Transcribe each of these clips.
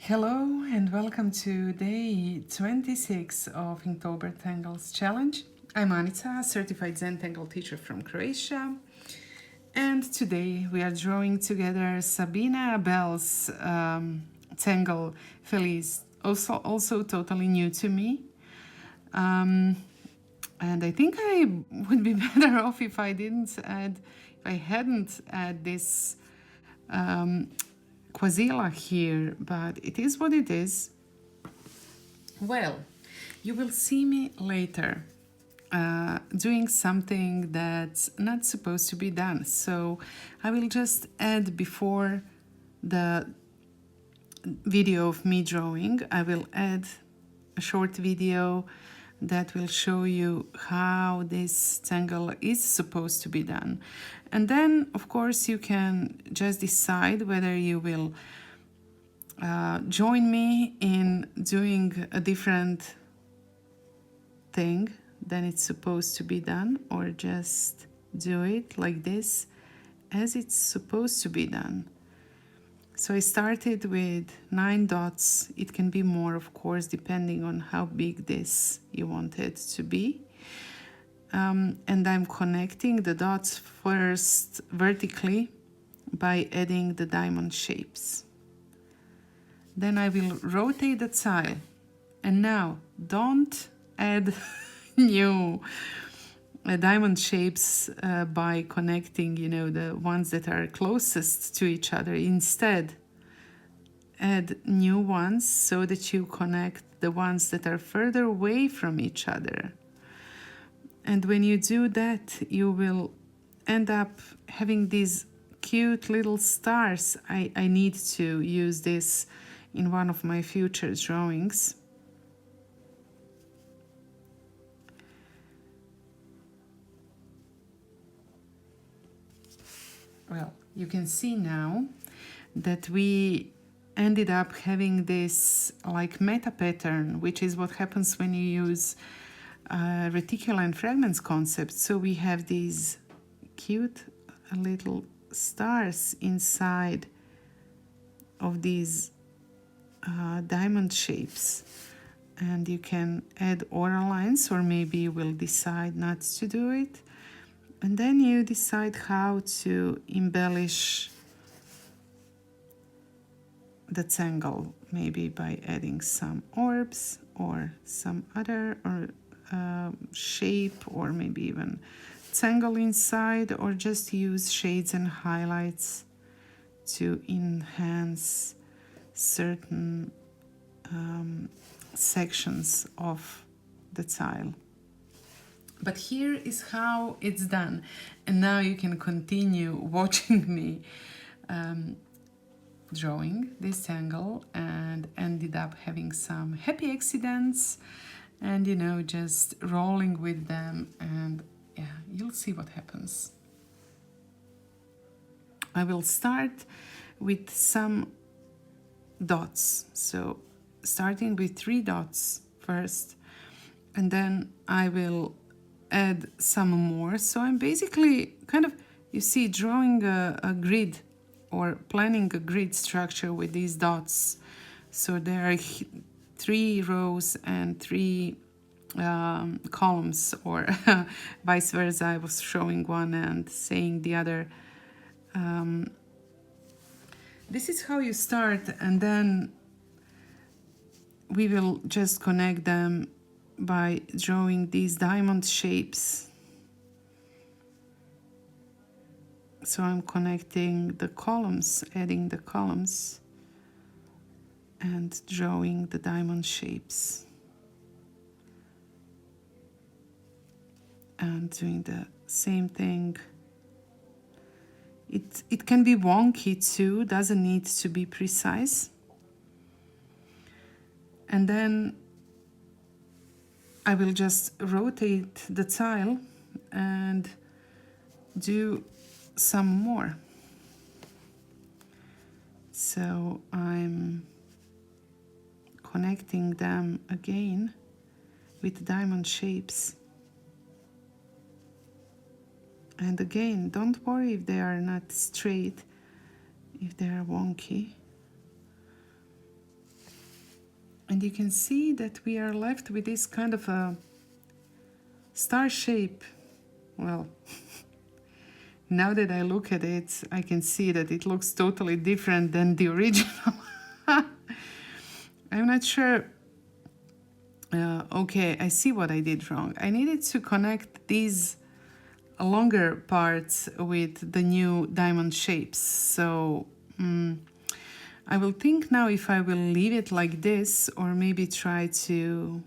Hello and welcome to day 26 of Inktober Tangles challenge. I'm Anica, certified Zentangle teacher from Croatia, and today we are drawing together Sabina Bell's tangle Feliz, also totally new to me. And I think I would be better off if I hadn't add this Quasila here, but it is what it is. Well, you will see me later doing something that's not supposed to be done. So I will just add before the video of me drawing, I will add a short video that will show you how this tangle is supposed to be done. And then, of course, you can just decide whether you will join me in doing a different thing than it's supposed to be done, or just do it like this as it's supposed to be done. So I started with 9 dots. It can be more, of course, depending on how big this you want it to be. And I'm connecting the dots first vertically by adding the diamond shapes. Then I will rotate the tile. And now don't add new diamond shapes by connecting, the ones that are closest to each other. Instead, add new ones so that you connect the ones that are further away from each other. And when you do that, you will end up having these cute little stars. I need to use this in one of my future drawings. Well, you can see now that we ended up having this like meta pattern, which is what happens when you use reticular fragments concept. So we have these cute little stars inside of these diamond shapes. And you can add oral lines, or maybe you will decide not to do it. And then you decide how to embellish the tangle, maybe by adding some orbs or some other shape, or maybe even tangle inside, or just use shades and highlights to enhance certain sections of the tile. But here is how it's done. And now you can continue watching me drawing this tangle, and ended up having some happy accidents and, just rolling with them. And yeah, you'll see what happens. I will start with some dots. So starting with 3 dots first, and then I will add some more. So I'm basically kind of, drawing a grid, or planning a grid structure with these dots. So there are 3 rows and 3 columns, or vice versa. I was showing one and saying the other. This is how you start, and then we will just connect them by drawing these diamond shapes. So I'm connecting the columns, adding the columns, and drawing the diamond shapes. And doing the same thing. It can be wonky too, doesn't need to be precise. And then I will just rotate the tile and do some more. So I'm connecting them again with diamond shapes. And again, don't worry if they are not straight, if they are wonky. And you can see that we are left with this kind of a star shape. Well, now that I look at it, I can see that it looks totally different than the original. I'm not sure. Okay, I see what I did wrong. I needed to connect these longer parts with the new diamond shapes. So I will think now if I will leave it like this or maybe try to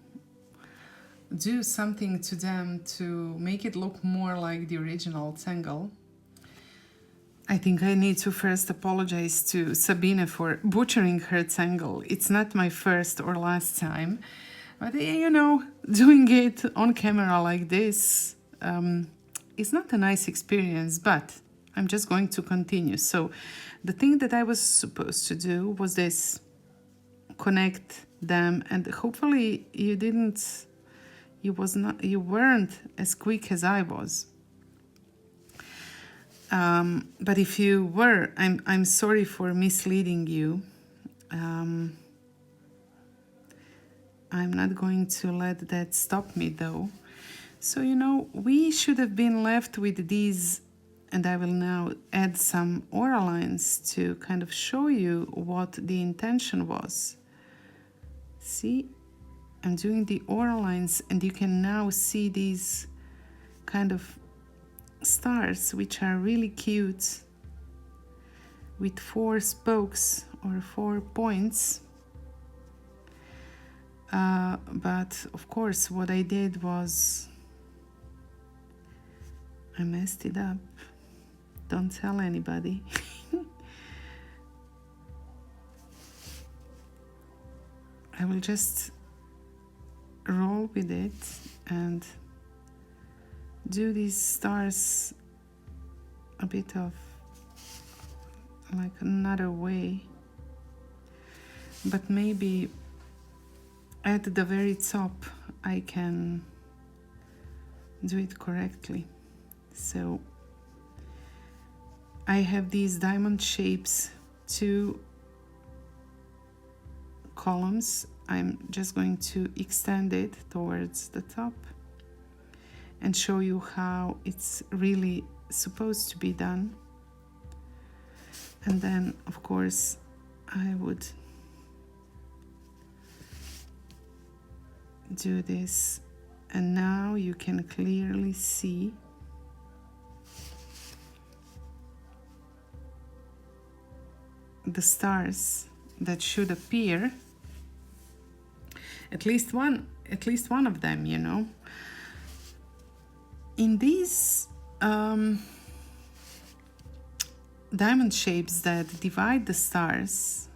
do something to them to make it look more like the original tangle. I think I need to first apologize to Sabine for butchering her tangle. It's not my first or last time, but you know, doing it on camera like this is not a nice experience, but I'm just going to continue. So the thing that I was supposed to do was this, connect them, and hopefully you weren't as quick as I was. But if you were, I'm sorry for misleading you. I'm not going to let that stop me though. So, you know, we should have been left with these, and I will now add some aura lines to kind of show you what the intention was. See, I'm doing the aura lines, and you can now see these kind of stars, which are really cute, with 4 spokes or 4 points. But of course, what I did was I messed it up. Don't tell anybody. I will just roll with it and do these stars a bit of like another way, but maybe at the very top I can do it correctly. So I have these diamond shapes, 2 columns. I'm just going to extend it towards the top and show you how it's really supposed to be done. And then, of course, I would do this, and now you can clearly see the stars that should appear, at least one of them, you know. In these diamond shapes that divide the stars,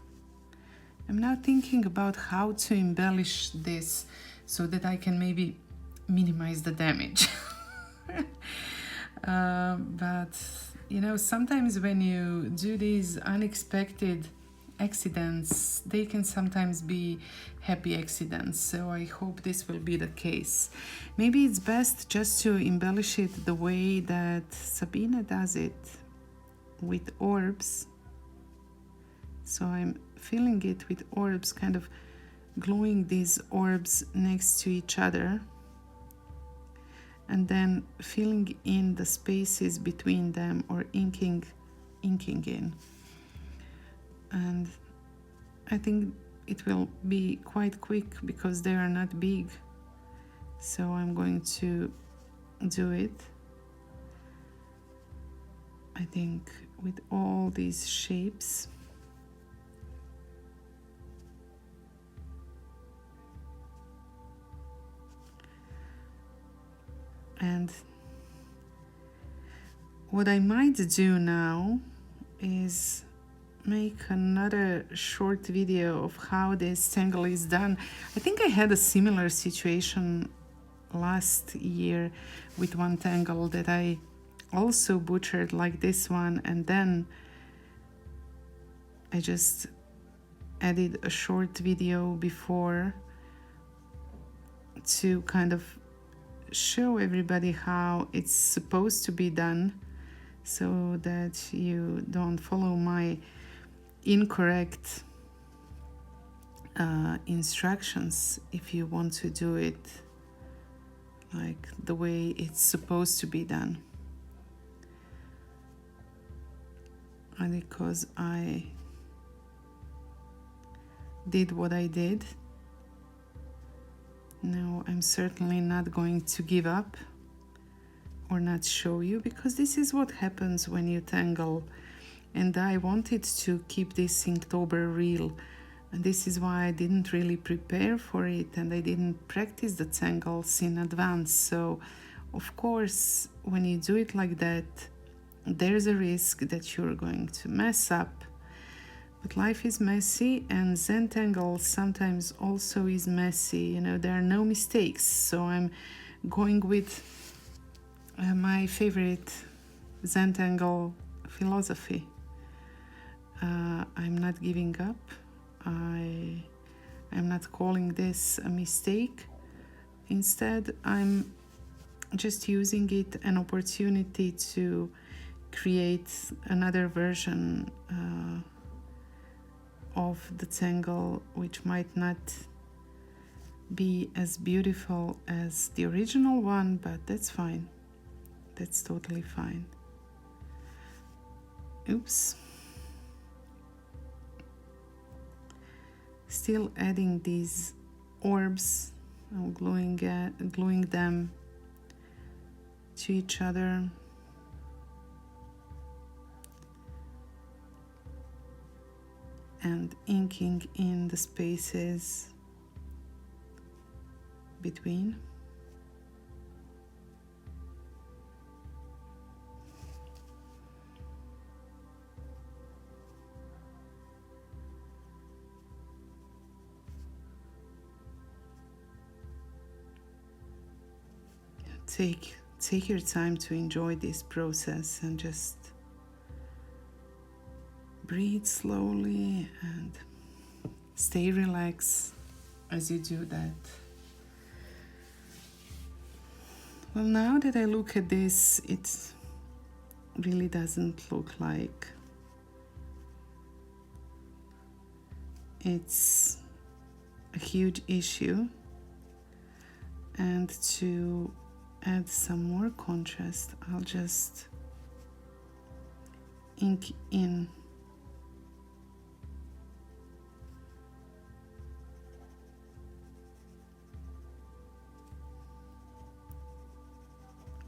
I'm now thinking about how to embellish this so that I can maybe minimize the damage. But you know, sometimes when you do these unexpected accidents, they can sometimes be happy accidents. So I hope this will be the case. Maybe it's best just to embellish it the way that Sabine does it, with orbs. So I'm filling it with orbs, kind of gluing these orbs next to each other, and then filling in the spaces between them, or inking in. And I think it will be quite quick because they are not big. So I'm going to do it, I think, with all these shapes. And what I might do now is make another short video of how this tangle is done. I think I had a similar situation last year with one tangle that I also butchered like this one, and then I just added a short video before to kind of show everybody how it's supposed to be done, so that you don't follow my incorrect instructions if you want to do it like the way it's supposed to be done. And because I did what I did, no, I'm certainly not going to give up or not show you, because this is what happens when you tangle. And I wanted to keep this Inktober real, and this is why I didn't really prepare for it, and I didn't practice the tangles in advance. So of course when you do it like that, there's a risk that you're going to mess up. But life is messy, and Zentangle sometimes also is messy. You know, there are no mistakes. So I'm going with my favorite Zentangle philosophy. I'm not giving up. I'm not calling this a mistake. Instead, I'm just using it an opportunity to create another version of the tangle, which might not be as beautiful as the original one, but that's fine. That's totally fine. Oops. Still adding these orbs, gluing them to each other. And inking in the spaces between. Take your time to enjoy this process and just breathe slowly and stay relaxed as you do that. Well, now that I look at this, it really doesn't look like it's a huge issue. And to add some more contrast, I'll just ink in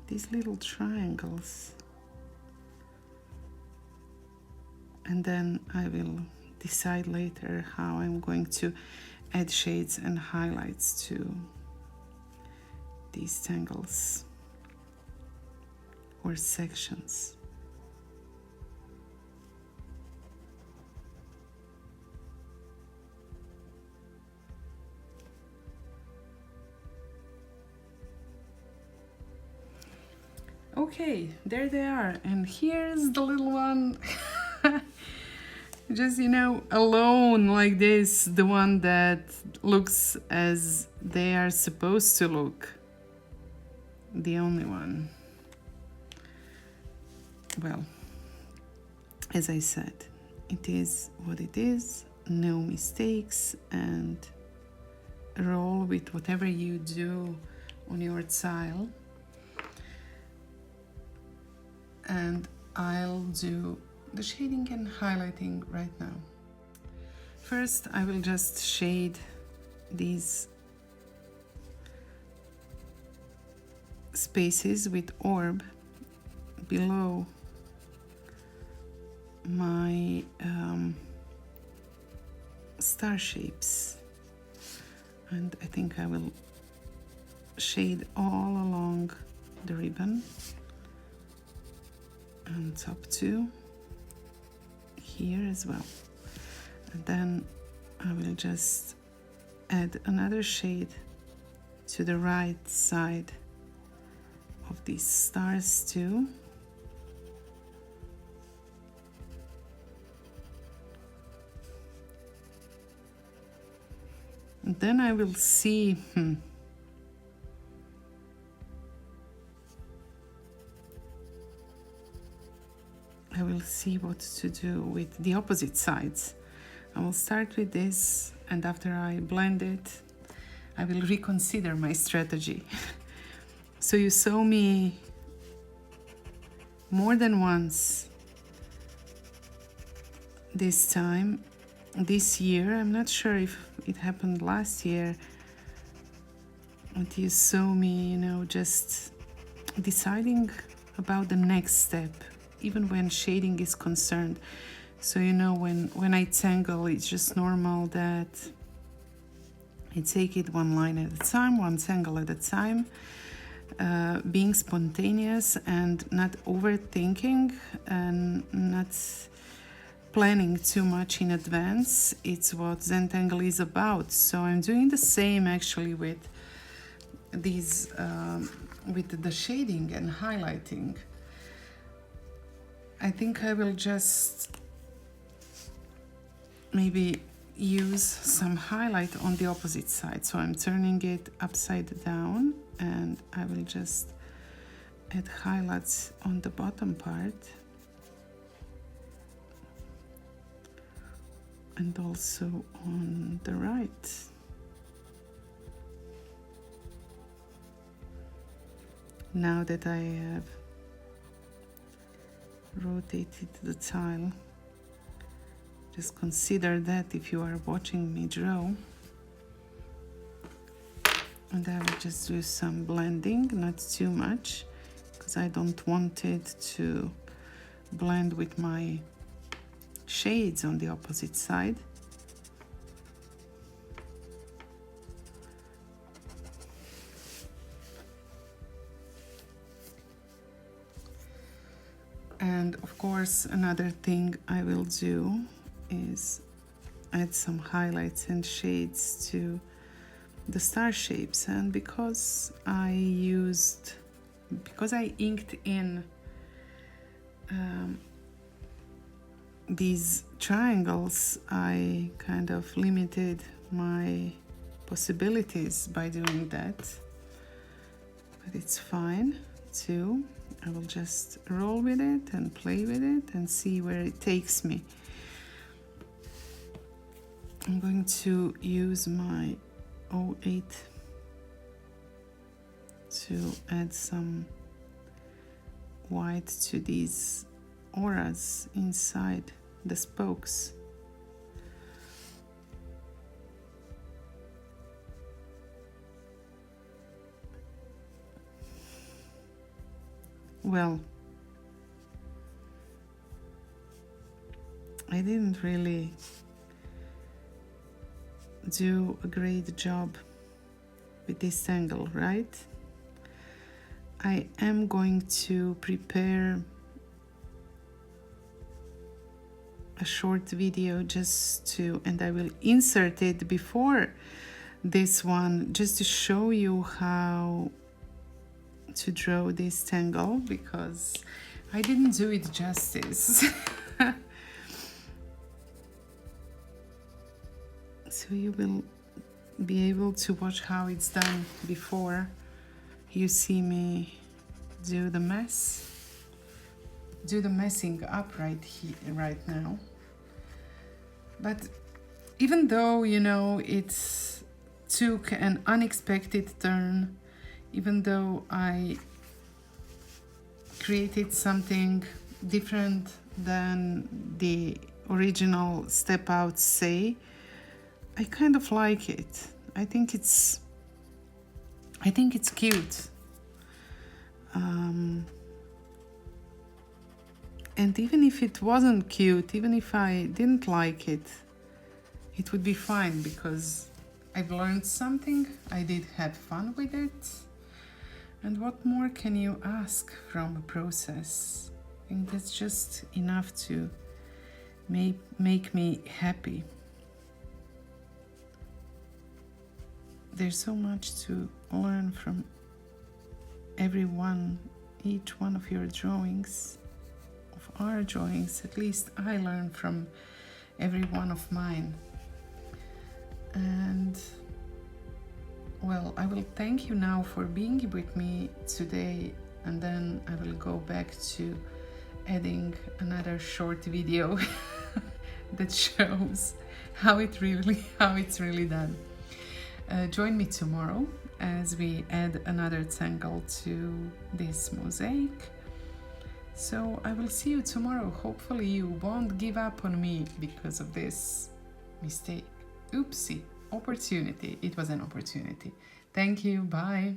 these little triangles, and then I will decide later how I'm going to add shades and highlights to these tangles or sections. Okay, there they are, and here's the little one. Just, you know, alone like this, the one that looks as they are supposed to look. The only one. Well, as I said, it is what it is, no mistakes, and roll with whatever you do on your tile. And I'll do the shading and highlighting right now. First, I will just shade these spaces with orb below my star shapes, and I think I will shade all along the ribbon and top two here as well. And then I will just add another shade to the right side of these stars too. And then I will see what to do with the opposite sides. I will start with this and after I blend it, I will reconsider my strategy. So you saw me more than once this time, this year. I'm not sure if it happened last year, but you saw me, you know, just deciding about the next step, even when shading is concerned. So, you know, when I tangle, it's just normal that I take it one line at a time, one tangle at a time, being spontaneous and not overthinking and not planning too much in advance. It's what Zentangle is about. So I'm doing the same actually with these, with the shading and highlighting. I think I will just maybe use some highlight on the opposite side. So I'm turning it upside down and I will just add highlights on the bottom part and also on the right. Now that I have rotated the tile, just consider that if you are watching me draw. And I will just do some blending, not too much, because I don't want it to blend with my shades on the opposite side. And of course, another thing I will do is add some highlights and shades to the star shapes. And because I inked in these triangles, I kind of limited my possibilities by doing that, but it's fine too. I will just roll with it and play with it and see where it takes me. I'm going to use my 08 to add some white to these auras inside the spokes. Well, I didn't really do a great job with this tangle, right? I am going to prepare a short video and I will insert it before this one just to show you how to draw this tangle, because I didn't do it justice. So you will be able to watch how it's done before you see me do the messing up right now. But even though, you know, it took an unexpected turn, even though I created something different than the original step outs say, I kind of like it. I think it's cute. And even if it wasn't cute, even if I didn't like it, it would be fine, because I've learned something, I did have fun with it. And what more can you ask from a process? I think that's just enough to make me happy. There's so much to learn from each one of your drawings, of our drawings. At least I learn from every one of mine. And well, I will thank you now for being with me today, and then I will go back to adding another short video that shows how it's really done. Join me tomorrow as we add another tangle to this mosaic. So I will see you tomorrow. Hopefully you won't give up on me because of this mistake. Oopsie. Opportunity. It was an opportunity. Thank you. Bye.